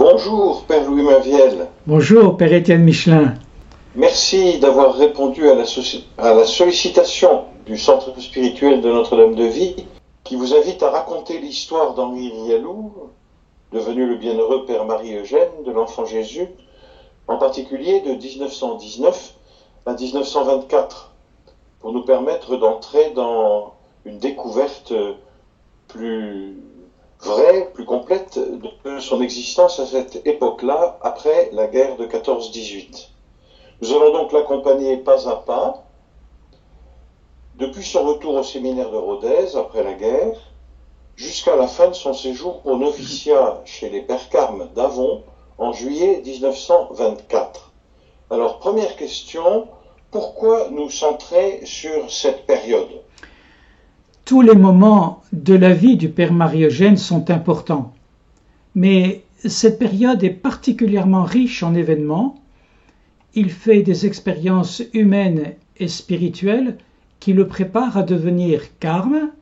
Bonjour, Père Louis Mainviel. Bonjour, Père Étienne Michelin. Merci d'avoir répondu à la sollicitation du Centre spirituel de Notre-Dame de Vie, qui vous invite à raconter l'histoire d'Henri Grialou, devenu le bienheureux Père Marie-Eugène de l'Enfant Jésus, en particulier de 1919 à 1924, pour nous permettre d'entrer dans une découverte plus vraie, plus complète de son existence à cette époque-là, après la guerre de 14-18. Nous allons donc l'accompagner pas à pas, depuis son retour au séminaire de Rodez après la guerre, jusqu'à la fin de son séjour au noviciat chez les Pères Carmes d'Avon en juillet 1924. Alors, première question, pourquoi nous centrer sur cette période ? Tous les moments de la vie du Père Marie-Eugène sont importants, mais cette période est particulièrement riche en événements. Il fait des expériences humaines et spirituelles qui le préparent à devenir carme,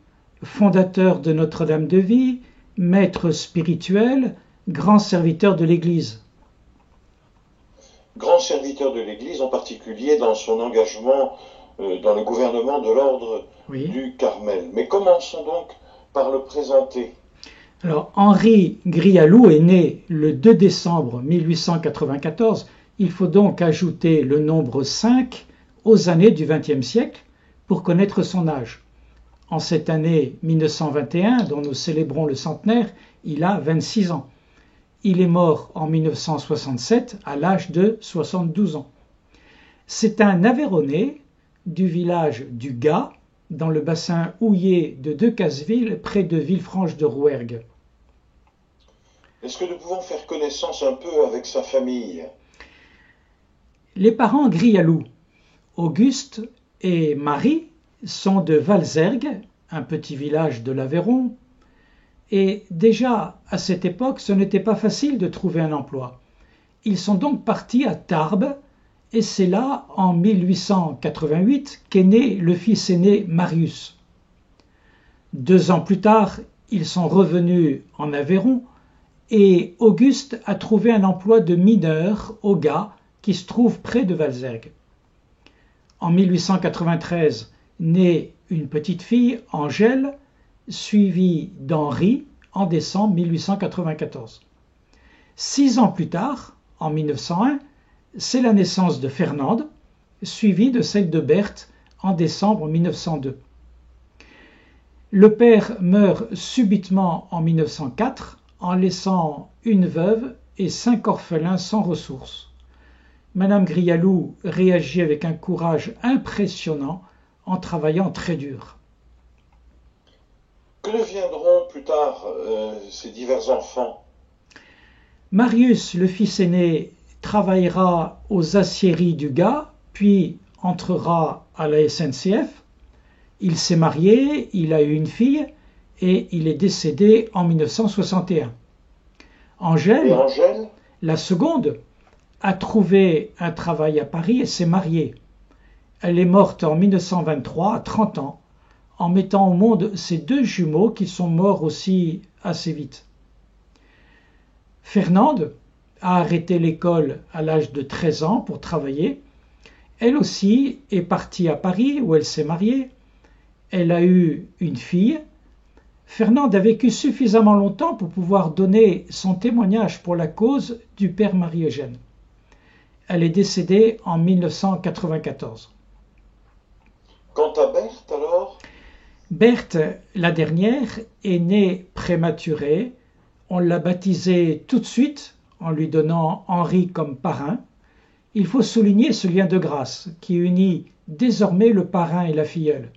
fondateur de Notre-Dame de Vie, maître spirituel, grand serviteur de l'Église. Grand serviteur de l'Église, en particulier dans son engagement dans le gouvernement de l'ordre du Carmel. Mais commençons donc par le présenter. Alors, Henri Grialou est né le 2 décembre 1894. Il faut donc ajouter le nombre 5 aux années du XXe siècle pour connaître son âge. En cette année 1921, dont nous célébrons le centenaire, il a 26 ans. Il est mort en 1967 à l'âge de 72 ans. C'est un Aveyronnais du village du Gaz, dans le bassin houiller de Decazeville, près de Villefranche de Rouergue. Est-ce que nous pouvons faire connaissance un peu avec sa famille ? Les parents Grialou, Auguste et Marie, sont de Valzergue, un petit village de l'Aveyron. Et déjà, à cette époque, ce n'était pas facile de trouver un emploi. Ils sont donc partis à Tarbes, et c'est là, en 1888, qu'est né le fils aîné Marius. 2 ans plus tard, ils sont revenus en Aveyron, et Auguste a trouvé un emploi de mineur au Gaz, qui se trouve près de Valzergue. En 1893, naît une petite fille, Angèle, suivie d'Henri en décembre 1894. 6 ans plus tard, en 1901, c'est la naissance de Fernande, suivie de celle de Berthe en décembre 1902. Le père meurt subitement en 1904 en laissant une veuve et 5 orphelins sans ressources. Madame Grialou réagit avec un courage impressionnant en travaillant très dur. Que deviendront plus tard ces divers enfants ? Marius, le fils aîné, travaillera aux aciéries du Gaz, puis entrera à la SNCF. Il s'est marié, il a eu une fille et il est décédé en 1961. Angèle, la seconde, a trouvé un travail à Paris et s'est mariée. Elle est morte en 1923, à 30 ans, en mettant au monde ses 2 jumeaux qui sont morts aussi assez vite. Fernande a arrêté l'école à l'âge de 13 ans pour travailler. Elle aussi est partie à Paris où elle s'est mariée. Elle a eu une fille. Fernande a vécu suffisamment longtemps pour pouvoir donner son témoignage pour la cause du Père Marie-Eugène. Elle est décédée en 1994. Quant à Berthe, alors ? Berthe, la dernière, est née prématurée. On l'a baptisée tout de suite en lui donnant Henri comme parrain. Il faut souligner ce lien de grâce qui unit désormais le parrain et la filleule.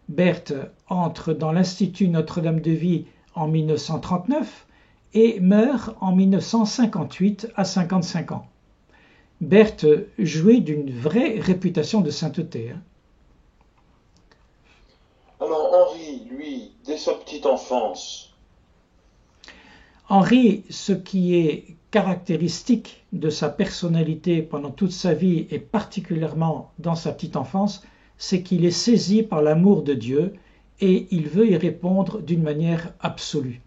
Berthe entre dans l'Institut Notre-Dame de Vie en 1939 et meurt en 1958 à 55 ans. Berthe jouit d'une vraie réputation de sainteté. Alors Henri, lui, dès sa petite enfance. Henri, ce qui est caractéristique de sa personnalité pendant toute sa vie et particulièrement dans sa petite enfance, c'est qu'il est saisi par l'amour de Dieu et il veut y répondre d'une manière absolue.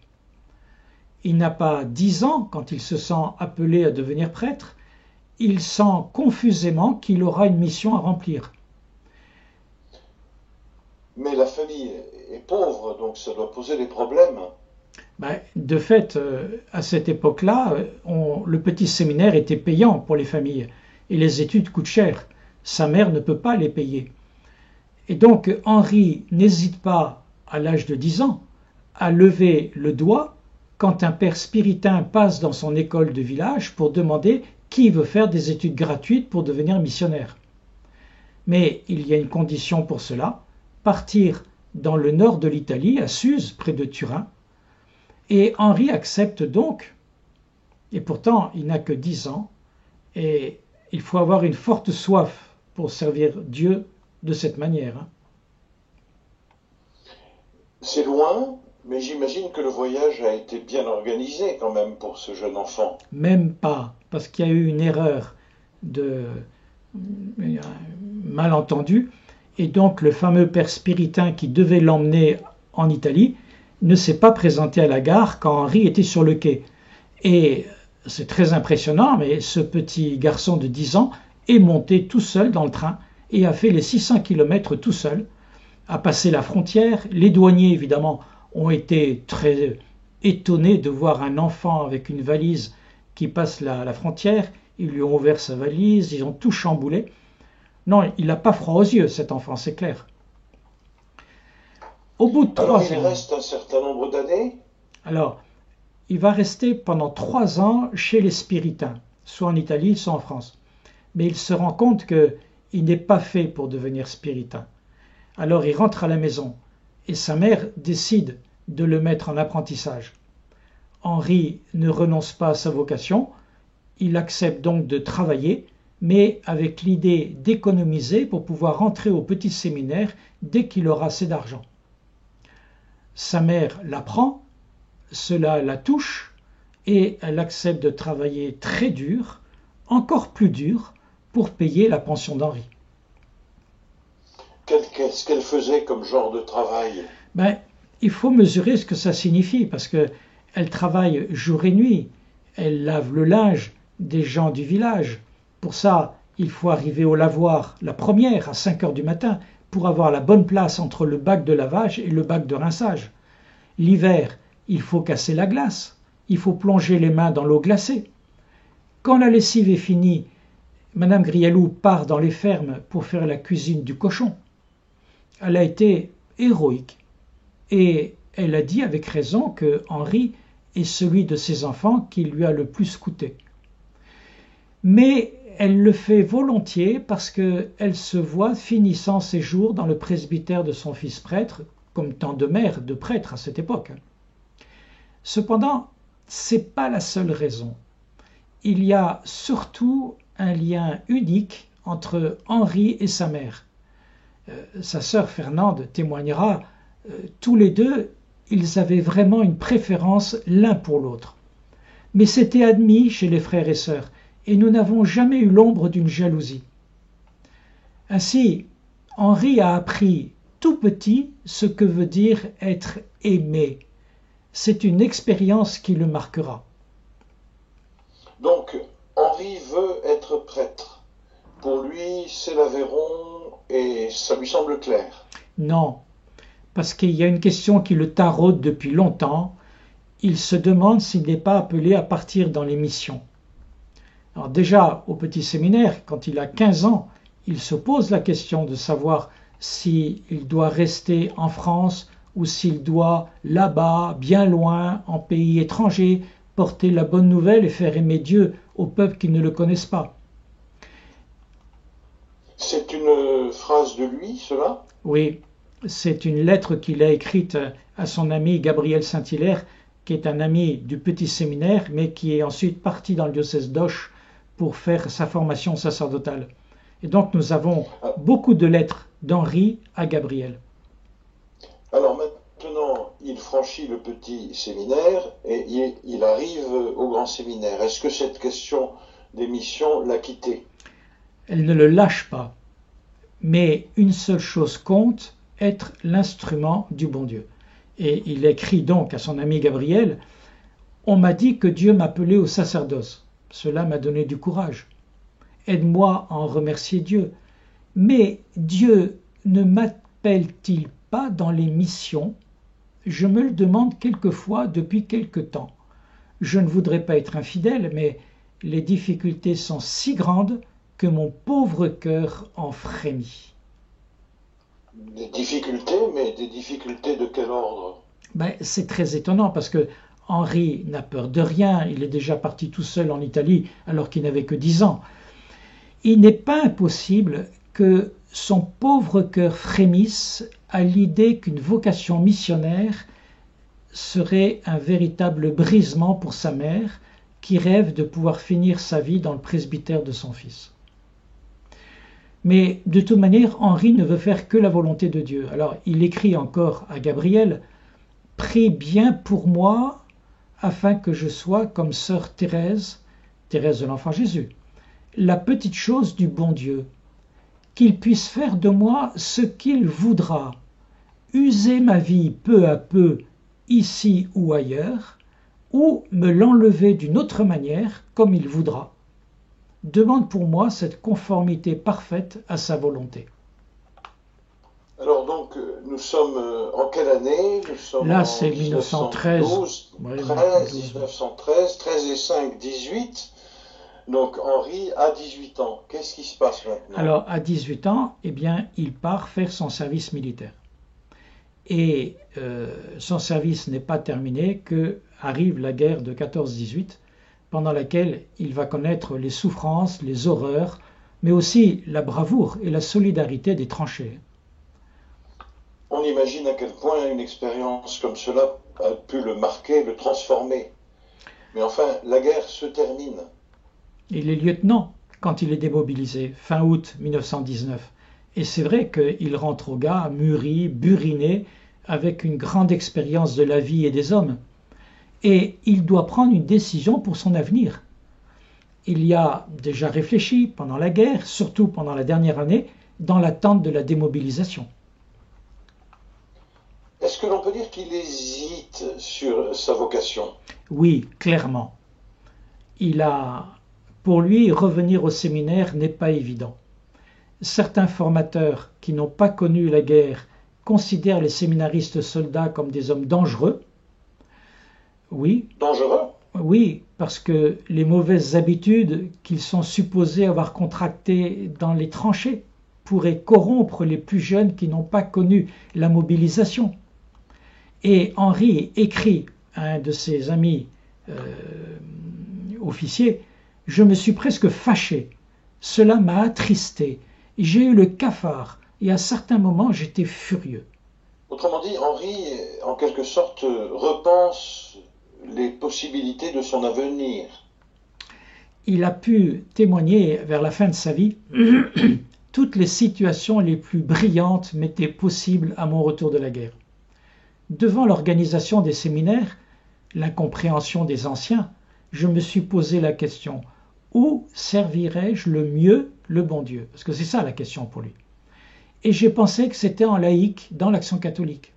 Il n'a pas 10 ans quand il se sent appelé à devenir prêtre. Il sent confusément qu'il aura une mission à remplir. Mais la famille est pauvre, donc ça doit poser des problèmes. De fait, à cette époque-là, le petit séminaire était payant pour les familles et les études coûtent cher. Sa mère ne peut pas les payer. Et donc Henri n'hésite pas, à l'âge de 10 ans, à lever le doigt quand un père spiritain passe dans son école de village pour demander qui veut faire des études gratuites pour devenir missionnaire. Mais il y a une condition pour cela, partir dans le nord de l'Italie, à Suse, près de Turin. Et Henri accepte donc, et pourtant il n'a que 10 ans, et il faut avoir une forte soif pour servir Dieu de cette manière. C'est loin, mais j'imagine que le voyage a été bien organisé quand même pour ce jeune enfant. Même pas, parce qu'il y a eu une erreur de malentendu, et donc le fameux père spiritain qui devait l'emmener en Italie ne s'est pas présenté à la gare quand Henri était sur le quai. Et c'est très impressionnant, mais ce petit garçon de 10 ans est monté tout seul dans le train et a fait les 600 km tout seul, a passé la frontière. Les douaniers, évidemment, ont été très étonnés de voir un enfant avec une valise qui passe la frontière. Ils lui ont ouvert sa valise, ils ont tout chamboulé. Non, il n'a pas froid aux yeux, cet enfant, c'est clair. Au bout de 3 ans... Alors il reste un certain nombre d'années? Alors, il va rester pendant 3 ans chez les spiritains, soit en Italie, soit en France. Mais il se rend compte qu'il n'est pas fait pour devenir spiritain. Alors il rentre à la maison et sa mère décide de le mettre en apprentissage. Henri ne renonce pas à sa vocation, il accepte donc de travailler, mais avec l'idée d'économiser pour pouvoir rentrer au petit séminaire dès qu'il aura assez d'argent. Sa mère l'apprend, cela la touche et elle accepte de travailler très dur, encore plus dur, pour payer la pension d'Henri. Qu'est-ce qu'elle faisait comme genre de travail? Il faut mesurer ce que ça signifie, parce qu'elle travaille jour et nuit, elle lave le linge des gens du village. Pour ça, il faut arriver au lavoir, la première, à 5 heures du matin, pour avoir la bonne place entre le bac de lavage et le bac de rinçage. L'hiver, il faut casser la glace, il faut plonger les mains dans l'eau glacée. Quand la lessive est finie, Madame Grialou part dans les fermes pour faire la cuisine du cochon. Elle a été héroïque et elle a dit avec raison que Henri est celui de ses enfants qui lui a le plus coûté. Mais elle le fait volontiers parce qu'elle se voit finissant ses jours dans le presbytère de son fils prêtre, comme tant de mères de prêtres à cette époque. Cependant, ce n'est pas la seule raison. Il y a surtout un lien unique entre Henri et sa mère. Sa sœur Fernande témoignera, tous les deux, ils avaient vraiment une préférence l'un pour l'autre. Mais c'était admis chez les frères et sœurs, et nous n'avons jamais eu l'ombre d'une jalousie. Ainsi, Henri a appris tout petit ce que veut dire être aimé. C'est une expérience qui le marquera. Donc, Henri veut être prêtre. Pour lui, c'est l'Aveyron et ça lui semble clair. Non, parce qu'il y a une question qui le taraude depuis longtemps. Il se demande s'il n'est pas appelé à partir dans les missions. Alors déjà, au petit séminaire, quand il a 15 ans, il se pose la question de savoir s'il doit rester en France ou s'il doit, là-bas, bien loin, en pays étranger, porter la bonne nouvelle et faire aimer Dieu aux peuples qui ne le connaissent pas. C'est une phrase de lui, cela? Oui, c'est une lettre qu'il a écrite à son ami Gabriel Saint-Hilaire, qui est un ami du petit séminaire, mais qui est ensuite parti dans le diocèse d'Auch pour faire sa formation sacerdotale. Et donc nous avons beaucoup de lettres d'Henri à Gabriel. Alors maintenant, il franchit le petit séminaire et il arrive au grand séminaire. Est-ce que cette question des missions l'a quitté? Elle ne le lâche pas. Mais une seule chose compte, être l'instrument du bon Dieu. Et il écrit donc à son ami Gabriel, On m'a dit que Dieu m'appelait au sacerdoce. Cela m'a donné du courage. Aide-moi à en remercier Dieu. Mais Dieu ne m'appelle-t-il pas dans les missions? Je me le demande quelquefois depuis quelque temps. Je ne voudrais pas être infidèle, mais les difficultés sont si grandes que mon pauvre cœur en frémit. Des difficultés, mais des difficultés de quel ordre? C'est très étonnant parce que Henri n'a peur de rien. Il est déjà parti tout seul en Italie alors qu'il n'avait que 10 ans. Il n'est pas impossible que son pauvre cœur frémisse à l'idée qu'une vocation missionnaire serait un véritable brisement pour sa mère qui rêve de pouvoir finir sa vie dans le presbytère de son fils. Mais de toute manière, Henri ne veut faire que la volonté de Dieu. Alors il écrit encore à Gabriel « Prie bien pour moi afin que je sois comme sœur Thérèse, Thérèse de l'Enfant Jésus, la petite chose du bon Dieu, qu'il puisse faire de moi ce qu'il voudra, user ma vie peu à peu ici ou ailleurs, ou me l'enlever d'une autre manière comme il voudra. Demande pour moi cette conformité parfaite à sa volonté. » Alors donc, nous sommes en quelle année? Nous sommes Là, en c'est 1913. 1913, 13 et 5, 18. Donc Henri a 18 ans. Qu'est-ce qui se passe maintenant? Alors, à 18 ans, il part faire son service militaire. Et son service n'est pas terminé que arrive la guerre de 14-18, pendant laquelle il va connaître les souffrances, les horreurs, mais aussi la bravoure et la solidarité des tranchées. On imagine à quel point une expérience comme cela a pu le marquer, le transformer. Mais enfin, la guerre se termine. Il est lieutenant quand il est démobilisé, fin août 1919. Et c'est vrai qu'il rentre au gars mûri, buriné, avec une grande expérience de la vie et des hommes. Et il doit prendre une décision pour son avenir. Il y a déjà réfléchi pendant la guerre, surtout pendant la dernière année, dans l'attente de la démobilisation. Est-ce que l'on peut dire qu'il hésite sur sa vocation? Oui, clairement. Pour lui, revenir au séminaire n'est pas évident. Certains formateurs qui n'ont pas connu la guerre considèrent les séminaristes soldats comme des hommes dangereux. Oui. Dangereux? Oui, parce que les mauvaises habitudes qu'ils sont supposés avoir contractées dans les tranchées pourraient corrompre les plus jeunes qui n'ont pas connu la mobilisation. Et Henri écrit à un de ses amis officiers « Je me suis presque fâché, cela m'a attristé, j'ai eu le cafard et à certains moments j'étais furieux. » Autrement dit, Henri, en quelque sorte, repense les possibilités de son avenir. Il a pu témoigner vers la fin de sa vie toutes les situations les plus brillantes m'étaient possibles à mon retour de la guerre. Devant l'organisation des séminaires, l'incompréhension des anciens, je me suis posé la question: où servirais-je le mieux le bon Dieu? Parce que c'est ça la question pour lui. Et j'ai pensé que c'était en laïque, dans l'Action catholique.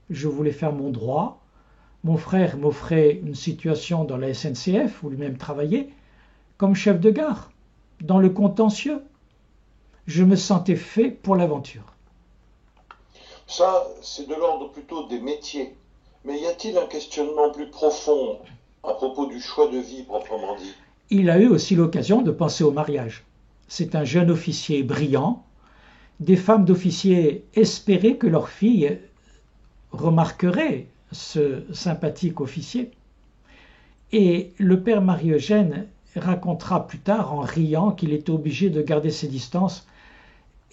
Je voulais faire mon droit. Mon frère m'offrait une situation dans la SNCF, où lui-même travaillait, comme chef de gare, dans le contentieux. Je me sentais fait pour l'aventure. Ça, c'est de l'ordre plutôt des métiers. Mais y a-t-il un questionnement plus profond à propos du choix de vie proprement dit? Il a eu aussi l'occasion de penser au mariage. C'est un jeune officier brillant. Des femmes d'officiers espéraient que leur fille remarquerait ce sympathique officier. Et le père Marie-Eugène racontera plus tard en riant qu'il était obligé de garder ses distances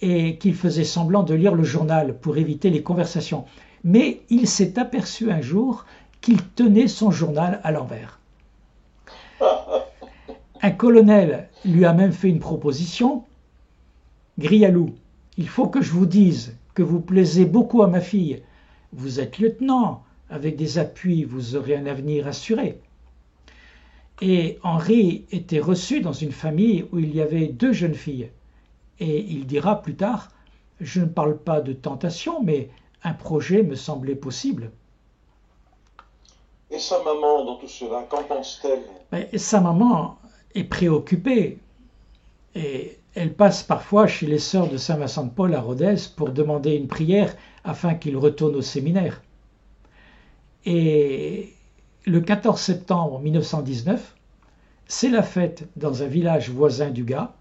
et qu'il faisait semblant de lire le journal pour éviter les conversations. Mais il s'est aperçu un jour qu'il tenait son journal à l'envers. Un colonel lui a même fait une proposition. « Grialou, il faut que je vous dise que vous plaisez beaucoup à ma fille. Vous êtes lieutenant, avec des appuis, vous aurez un avenir assuré. » Et Henri était reçu dans une famille où il y avait 2 jeunes filles. Et il dira plus tard: « Je ne parle pas de tentation, mais un projet me semblait possible. » Et sa maman dans tout cela, qu'en pense-t-elle? Sa maman est préoccupée et elle passe parfois chez les sœurs de Saint-Vincent-de-Paul à Rodez pour demander une prière afin qu'il retourne au séminaire. Et le 14 septembre 1919, c'est la fête dans un village voisin du Gard.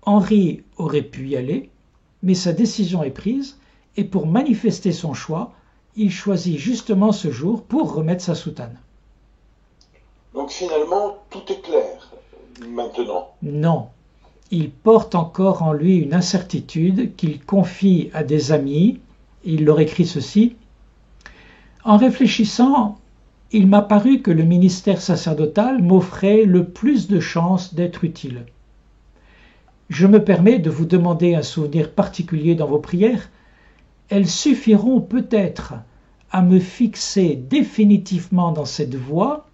Henri aurait pu y aller, mais sa décision est prise et pour manifester son choix, il choisit justement ce jour pour remettre sa soutane. Donc finalement, tout est clair maintenant. Non, il porte encore en lui une incertitude qu'il confie à des amis. Il leur écrit ceci. En réfléchissant, il m'a paru que le ministère sacerdotal m'offrait le plus de chances d'être utile. Je me permets de vous demander un souvenir particulier dans vos prières. Elles suffiront peut-être à me fixer définitivement dans cette voie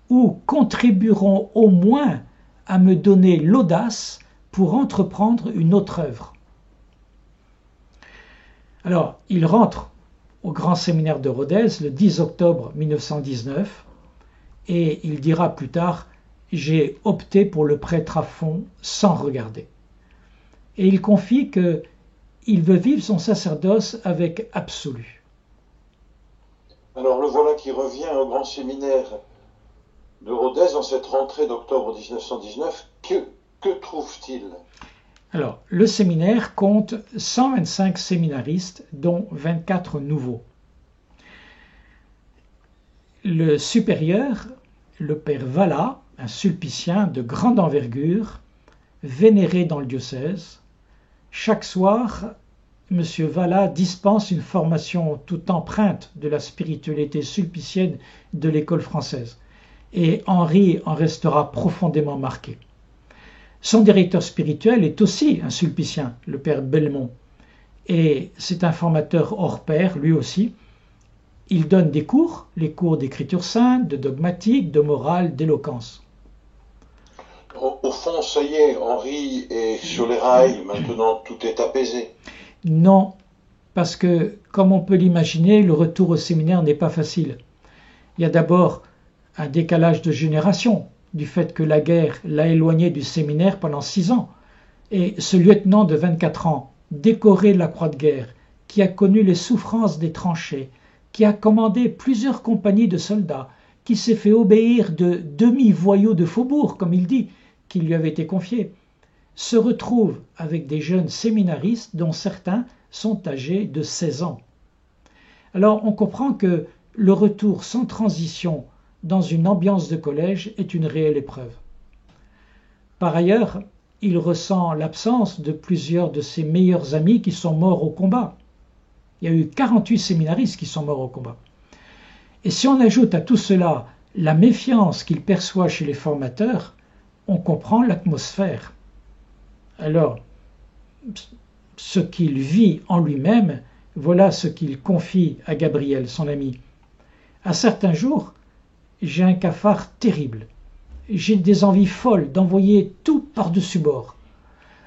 ou contribueront au moins à me donner l'audace pour entreprendre une autre œuvre. Alors, il rentre au Grand Séminaire de Rodez le 10 octobre 1919 et il dira plus tard « J'ai opté pour le prêtre à fond sans regarder ». Et il confie qu'il veut vivre son sacerdoce avec absolu. Alors le voilà qui revient au Grand Séminaire de Rodez en cette rentrée d'octobre 1919. Que trouve-t-il? Alors, le séminaire compte 125 séminaristes, dont 24 nouveaux. Le supérieur, le père Valla, un sulpicien de grande envergure, vénéré dans le diocèse, chaque soir, M. Valla dispense une formation toute empreinte de la spiritualité sulpicienne de l'école française. Et Henri en restera profondément marqué. Son directeur spirituel est aussi un sulpicien, le père Belmont. Et c'est un formateur hors pair, lui aussi. Il donne des cours, les cours d'écriture sainte, de dogmatique, de morale, d'éloquence. Au fond, ça y est, Henri est sur les rails, maintenant tout est apaisé. Non, parce que, comme on peut l'imaginer, le retour au séminaire n'est pas facile. Il y a d'abord un décalage de génération, du fait que la guerre l'a éloigné du séminaire pendant 6 ans. Et ce lieutenant de 24 ans, décoré de la Croix de guerre, qui a connu les souffrances des tranchées, qui a commandé plusieurs compagnies de soldats, qui s'est fait obéir de demi-voyous de faubourg, comme il dit, qui lui avaient été confiés, se retrouve avec des jeunes séminaristes dont certains sont âgés de 16 ans. Alors on comprend que le retour sans transition dans une ambiance de collège est une réelle épreuve. Par ailleurs, il ressent l'absence de plusieurs de ses meilleurs amis qui sont morts au combat. Il y a eu 48 séminaristes qui sont morts au combat. Et si on ajoute à tout cela la méfiance qu'il perçoit chez les formateurs, on comprend l'atmosphère. Alors, ce qu'il vit en lui-même, voilà ce qu'il confie à Gabriel, son ami. À certains jours, j'ai un cafard terrible. J'ai des envies folles d'envoyer tout par-dessus bord.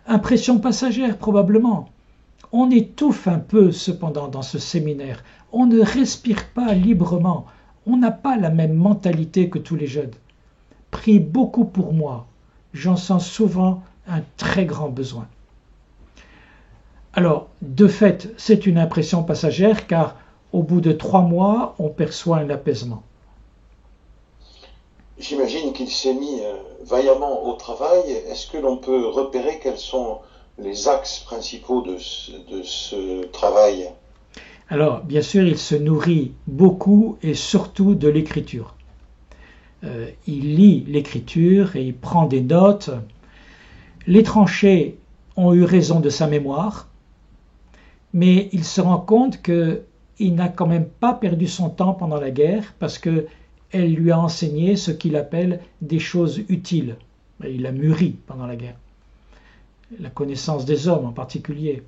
Impression passagère probablement. On étouffe un peu cependant dans ce séminaire. On ne respire pas librement. On n'a pas la même mentalité que tous les jeunes. Prie beaucoup pour moi. J'en sens souvent un très grand besoin. Alors, de fait, c'est une impression passagère car au bout de 3 mois, on perçoit un apaisement. J'imagine qu'il s'est mis vaillamment au travail. Est-ce que l'on peut repérer quels sont les axes principaux de ce travail? Alors, bien sûr, il se nourrit beaucoup et surtout de l'écriture. Il lit l'écriture et il prend des notes. Les tranchées ont eu raison de sa mémoire, mais il se rend compte qu'il n'a quand même pas perdu son temps pendant la guerre parce qu'elle lui a enseigné ce qu'il appelle des choses utiles. Il a mûri pendant la guerre, la connaissance des hommes en particulier.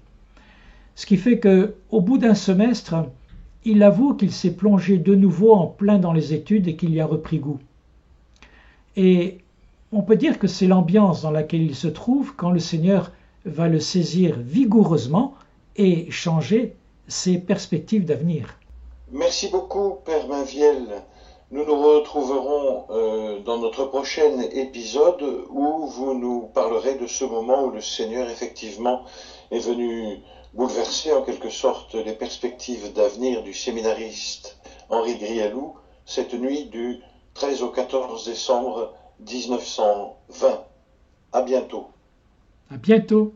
Ce qui fait qu'au bout d'un semestre, il avoue qu'il s'est plongé de nouveau en plein dans les études et qu'il y a repris goût. Et on peut dire que c'est l'ambiance dans laquelle il se trouve quand le Seigneur va le saisir vigoureusement et changer ses perspectives d'avenir. Merci beaucoup, Père Mainviel. Nous nous retrouverons dans notre prochain épisode où vous nous parlerez de ce moment où le Seigneur effectivement est venu bouleverser en quelque sorte les perspectives d'avenir du séminariste Henri Grialou cette nuit du 13 au 14 décembre 1920. À bientôt. À bientôt.